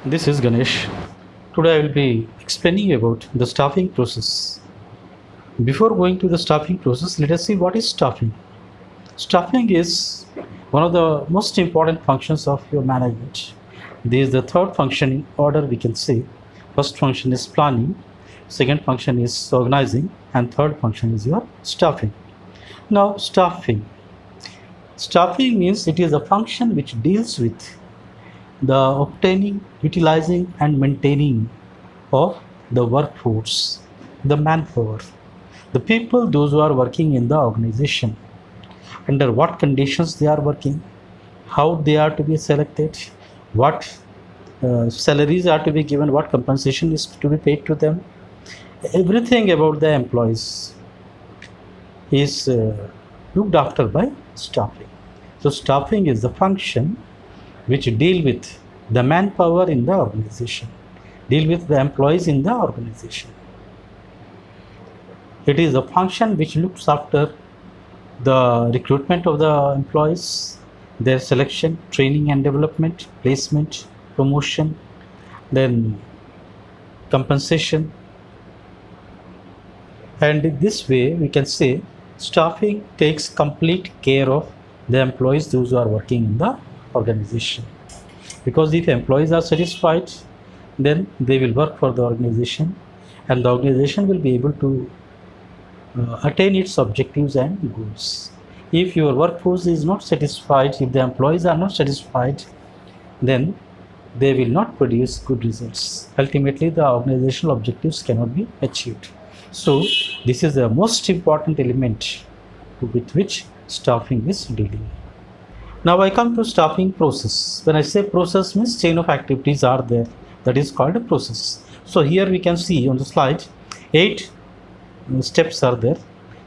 This is Ganesh. Today I will be explaining about the staffing process. Before going to the staffing process, let us see what is staffing. Staffing is one of the most important functions of your management. This is the third function in order we can say. First function is planning, second function is organizing, and third function is your staffing. Now, staffing. Staffing means it is a function which deals with the obtaining, utilizing, and maintaining of the workforce, the manpower, the people, those who are working in the organization, under what conditions they are working, how they are to be selected, what salaries are to be given, what compensation is to be paid to them. Everything about the employees is looked after by staffing. So staffing is the function which deal with the manpower in the organization, deal with the employees in the organization. It is a function which looks after the recruitment of the employees, their selection, training and development, placement, promotion, then compensation. And in this way, we can say staffing takes complete care of the employees, those who are working in the organization. Because if employees are satisfied, then they will work for the organization and the organization will be able to attain its objectives and goals. If your workforce is not satisfied, if the employees are not satisfied, then they will not produce good results. Ultimately, the organizational objectives cannot be achieved. So, this is the most important element with which staffing is dealing. Now I come to staffing process. When I say process means chain of activities are there. That is called a process. So here we can see on the slide 8 steps are there.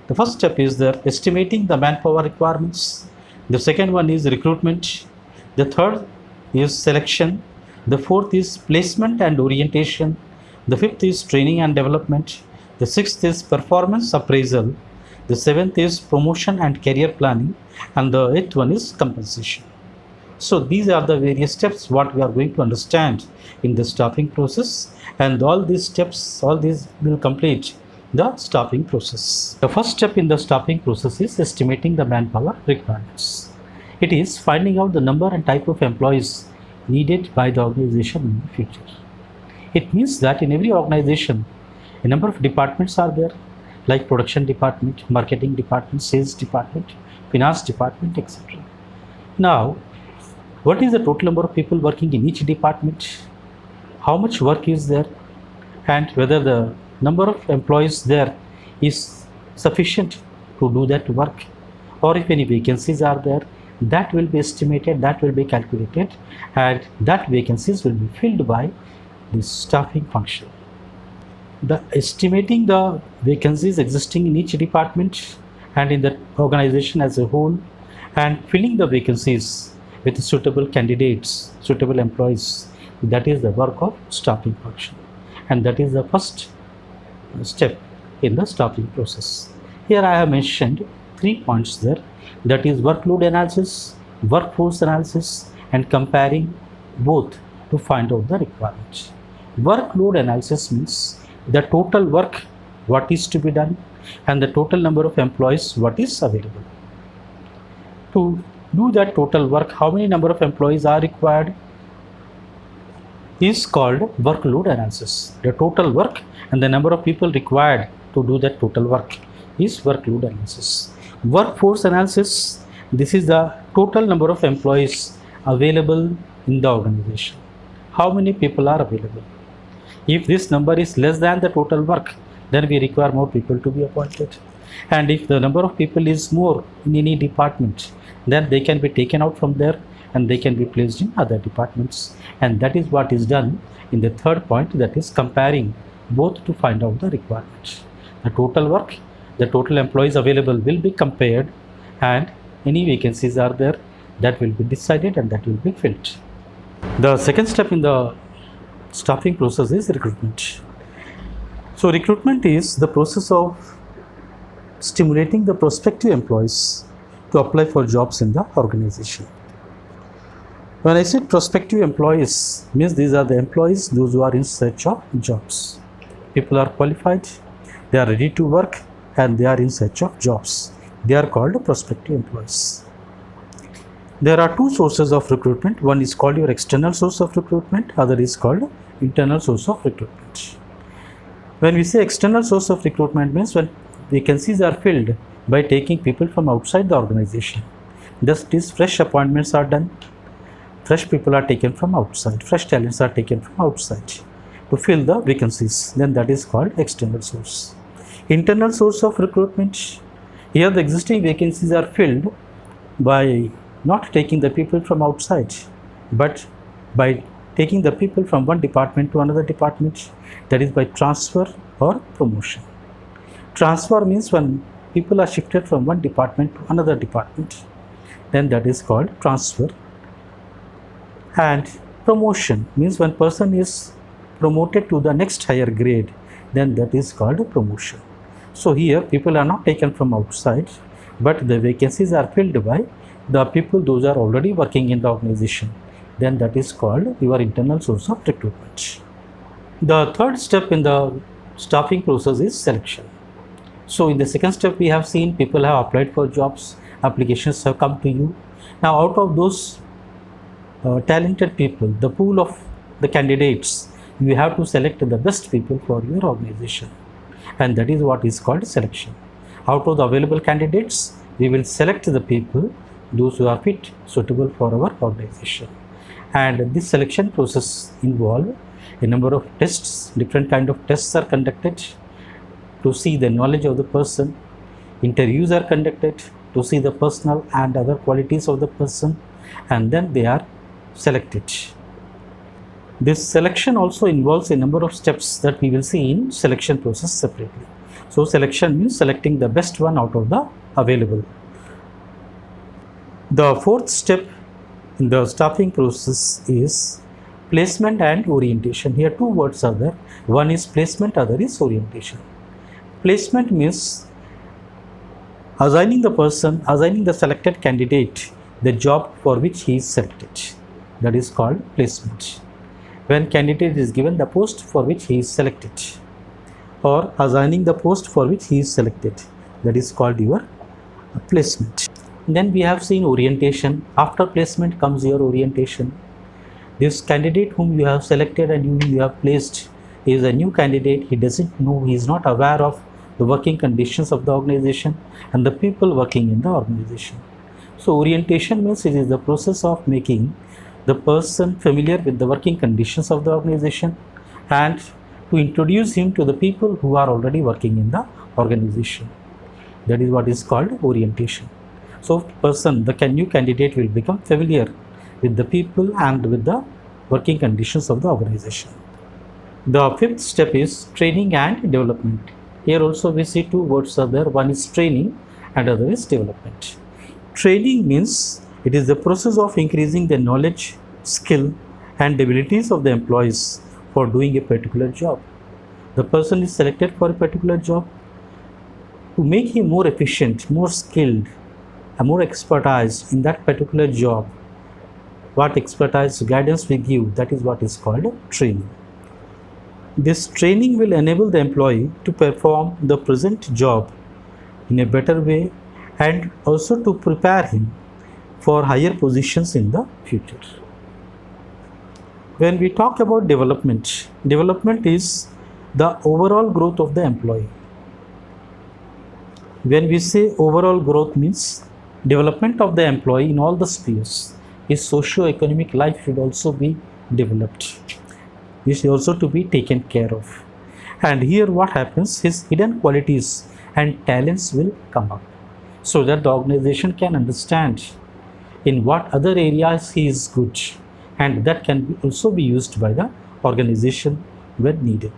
The first step is the estimating the manpower requirements. The second one is recruitment. The third is selection. The fourth is placement and orientation. The fifth is training and development. The sixth is performance appraisal. The seventh is promotion and career planning, and the eighth one is compensation. So these are the various steps what we are going to understand in the staffing process, and all these steps, all these will complete the staffing process. The first step in the staffing process is estimating the manpower requirements. It is finding out the number and type of employees needed by the organization in the future. It means that in every organization, a number of departments are there, like production department, marketing department, sales department, finance department, etc. Now, what is the total number of people working in each department? How much work is there? And whether the number of employees there is sufficient to do that work, or if any vacancies are there, that will be estimated, that will be calculated, and that vacancies will be filled by this staffing function. The estimating the vacancies existing in each department and in the organization as a whole, and filling the vacancies with suitable candidates, suitable employees, that is the work of staffing function, and that is the first step in the staffing process. Here I have mentioned 3 points there, that is workload analysis, workforce analysis, and comparing both to find out the requirement. Workload analysis means the total work what is to be done and the total number of employees what is available. To do that total work, how many number of employees are required is called workload analysis. The total work and the number of people required to do that total work is workload analysis. Workforce analysis, this is the total number of employees available in the organization. How many people are available? If this number is less than the total work, then we require more people to be appointed. And if the number of people is more in any department, then they can be taken out from there and they can be placed in other departments. And that is what is done in the third point, that is comparing both to find out the requirements. The total work, the total employees available will be compared, and any vacancies are there, that will be decided and that will be filled. The second step in the staffing process is recruitment. So recruitment is the process of stimulating the prospective employees to apply for jobs in the organization. When I say prospective employees, means these are the employees, those who are in search of jobs. People are qualified, they are ready to work, and they are in search of jobs. They are called prospective employees. There are two sources of recruitment. One is called your external source of recruitment, other is called internal source of recruitment. When we say external source of recruitment, means when vacancies are filled by taking people from outside the organization. Thus, these fresh appointments are done. Fresh people are taken from outside. Fresh talents are taken from outside to fill the vacancies. Then that is called external source. Internal source of recruitment. Here the existing vacancies are filled by not taking the people from outside, but by taking the people from one department to another department, that is by transfer or promotion. Transfer means when people are shifted from one department to another department, then that is called transfer. And promotion means when person is promoted to the next higher grade, then that is called promotion. So here people are not taken from outside, but the vacancies are filled by the people those are already working in the organization. Then that is called your internal source of recruitment. The third step in the staffing process is selection. So in the second step, we have seen people have applied for jobs, applications have come to you. Now out of those talented people, the pool of the candidates, you have to select the best people for your organization, and that is what is called selection. Out of the available candidates, we will select the people, those who are fit, suitable for our organization. And this selection process involves a number of tests. Different kind of tests are conducted to see the knowledge of the person. Interviews are conducted to see the personal and other qualities of the person, and then they are selected. This selection also involves a number of steps that we will see in selection process separately. So selection means selecting the best one out of the available. The fourth step in the staffing process is placement and orientation. Here two words are there. One is placement, other is orientation. Placement means assigning the selected candidate the job for which he is selected. That is called placement. When candidate is given the post for which he is selected, or assigning the post for which he is selected, that is called your placement. Then we have seen orientation. After placement comes your orientation. This candidate whom you have selected and whom you have placed is a new candidate. He doesn't know, he is not aware of the working conditions of the organization and the people working in the organization. So orientation means it is the process of making the person familiar with the working conditions of the organization and to introduce him to the people who are already working in the organization. That is what is called orientation. So the new candidate will become familiar with the people and with the working conditions of the organization. The fifth step is training and development. Here also we see two words are there. One is training and other is development. Training means it is the process of increasing the knowledge, skill and abilities of the employees for doing a particular job. The person is selected for a particular job. To make him more efficient, more skilled, and more expertise in that particular job, what expertise guidance we give, that is what is called training. This training will enable the employee to perform the present job in a better way and also to prepare him for higher positions in the future. When we talk about development, development is the overall growth of the employee. When we say overall growth means development of the employee in all the spheres. His socio-economic life should also be developed. He should also to be taken care of. And here what happens, his hidden qualities and talents will come up so that the organization can understand in what other areas he is good, and that can also be used by the organization when needed.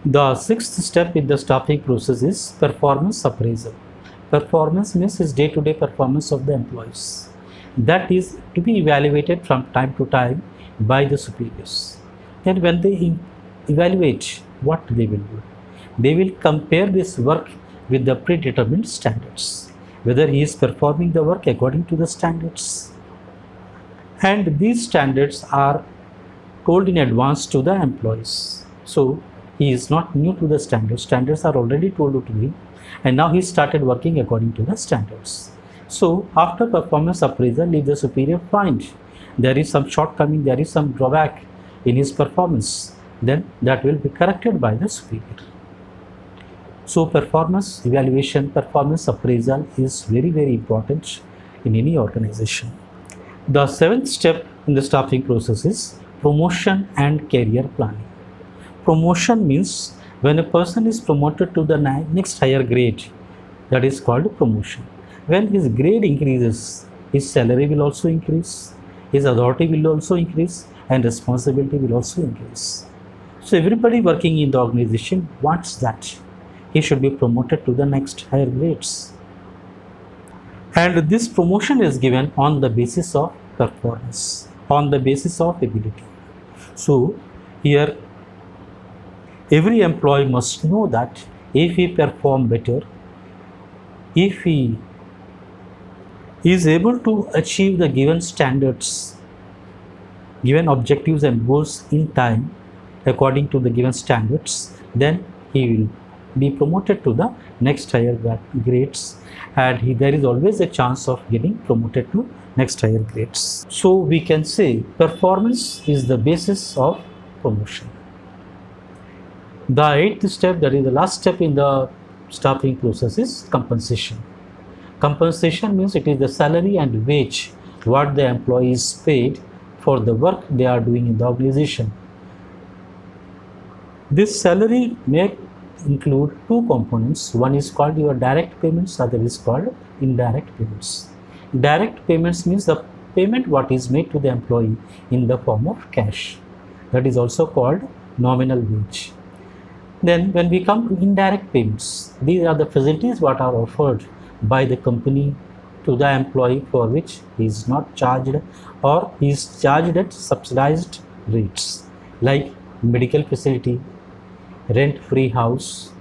The sixth step in the staffing process is performance appraisal. Performance means his day-to-day performance of the employees. That is to be evaluated from time to time by the superiors. And when they evaluate, what they will do? They will compare this work with the predetermined standards, whether he is performing the work according to the standards. and these standards are told in advance to the employees. So he is not new to the standards. Standards are already told to him, and now he started working according to the standards. So after performance appraisal, if the superior finds there is some shortcoming, there is some drawback in his performance, then that will be corrected by the superior. So performance evaluation, performance appraisal is very, very important in any organization. The seventh step in the staffing process is promotion and career planning. Promotion means when a person is promoted to the next higher grade, that is called promotion. When his grade increases, his salary will also increase, his authority will also increase, and responsibility will also increase. So everybody working in the organization wants that he should be promoted to the next higher grades. And this promotion is given on the basis of performance, on the basis of ability. So here every employee must know that if he perform better, if he is able to achieve the given standards, given objectives and goals in time according to the given standards, then he will be promoted to the next higher grades, and there is always a chance of getting promoted to next higher grades. So we can say performance is the basis of promotion. The eighth step, that is the last step in the staffing process, is compensation. Compensation means it is the salary and wage what the employee is paid for the work they are doing in the organization. This salary may include two components. One is called your direct payments, other is called indirect payments. Direct payments means the payment what is made to the employee in the form of cash. That is also called nominal wage. Then when we come to indirect payments, these are the facilities what are offered by the company to the employee for which he is not charged, or he is charged at subsidized rates, like medical facility, rent-free house,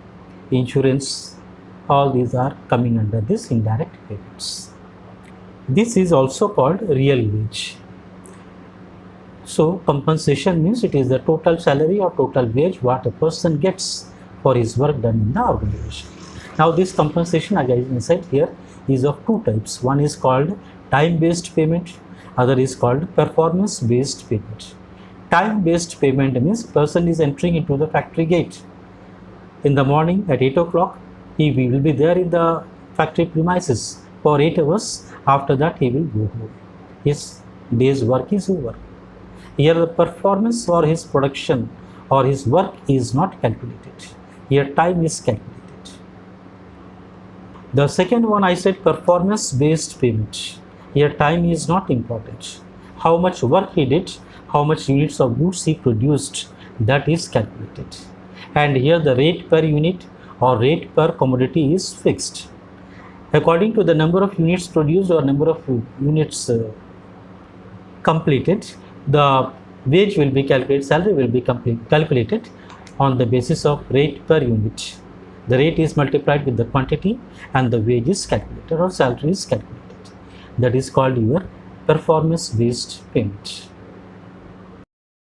insurance. All these are coming under this indirect payments. This is also called real wage. So compensation means it is the total salary or total wage what a person gets for his work done in the organization. Now this compensation, as I said here, is of two types. One is called time-based payment, other is called performance-based payment. Time-based payment means person is entering into the factory gate. In the morning at 8 o'clock, he will be there in the factory premises for 8 hours. After that, he will go home. His day's work is over. Here the performance or his production or his work is not calculated. Here time is calculated. The second one I said performance-based payment. Here time is not important. How much work he did, how much units of goods he produced, that is calculated. And here the rate per unit or rate per commodity is fixed. According to the number of units produced or number of units completed, the wage will be calculated, salary will be calculated on the basis of rate per unit. The rate is multiplied with the quantity and the wage is calculated or salary is calculated. That is called your performance-based payment.